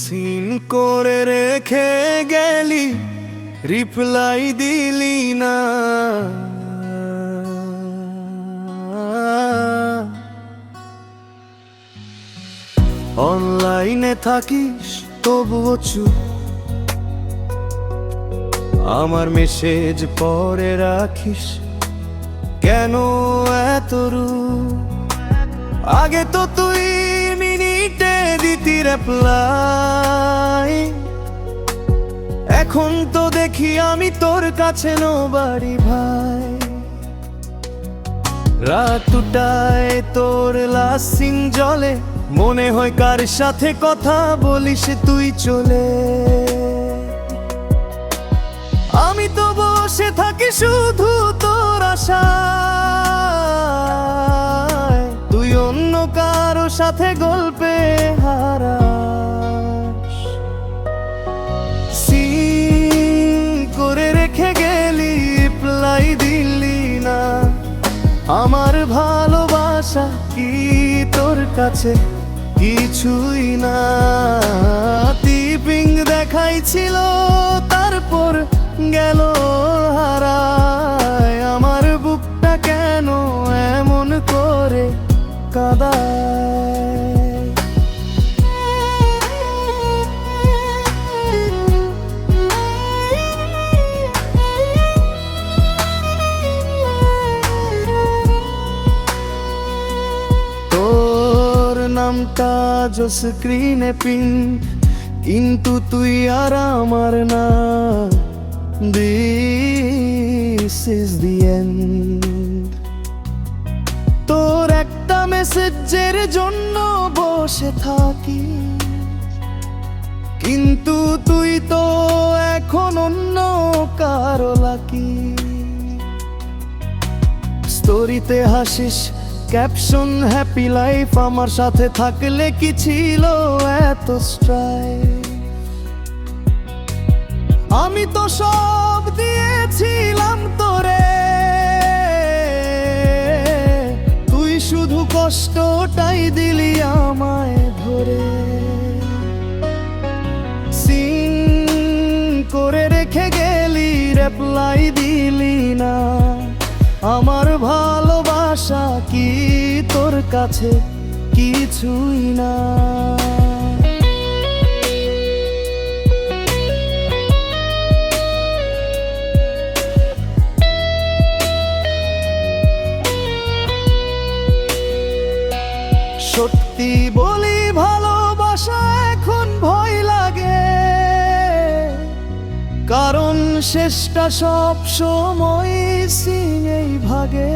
Scene করে রেখে গেলি, রিপ্লাই দিলি না। অনলাইনে থাকিস তবুও চুপ, আমার মেসেজ পরে রাখিস কেন এত রূপ? আগে তো তুই মিনিটে দিতি রিপ্লাই, এখন তো দেখি আমি তোর কাছে নোবাড়ি ভাই। রাত দুটায় তোর লাস্ট সিন জলে, মনে হয় কার সাথে কথা বলিস তুই চলে। আমি তো বসে থাকি শুধু তোর আশায়, তুই অন্য কারো সাথে গল্পে হারাস। সিন করে রেখে গেলি, রিপ্লাই দিলি না। আমার ভালোবাসা কি তোর কাছে কিছুই না? টিপিং দেখাইছিল, তারপর গেল হারায়। আমার বুকটা কেন এমন করে কাঁদায়? নামটা जो স্ক্রিনে পিন, কিন্তু তুই আর আমার না। This is the end. তোর একটা মেসেজের জন্য বসে থাকি, কিন্তু তুই তো এখন অন্য কারো লাকি। স্টোরিতে হাসিস, ক্যাপশন হ্যাপি লাইফ। আমার সাথে থাকলে কি ছিল এত স্ট্রাইক? আমি তো সব দিয়েছিলাম তোরে, তুই শুধু কষ্টটাই দিলি আমায় ধরে। সিন করে রেখে গেলি, রিপ্লাই দিলি না। আমার ভালোবাসা কি তোর কাছে কিছুই না? সত্যি বলি, ভালোবাসা এখন ভয় লাগে, কারণ শেষটা সব সময় সিনেই ভাগে।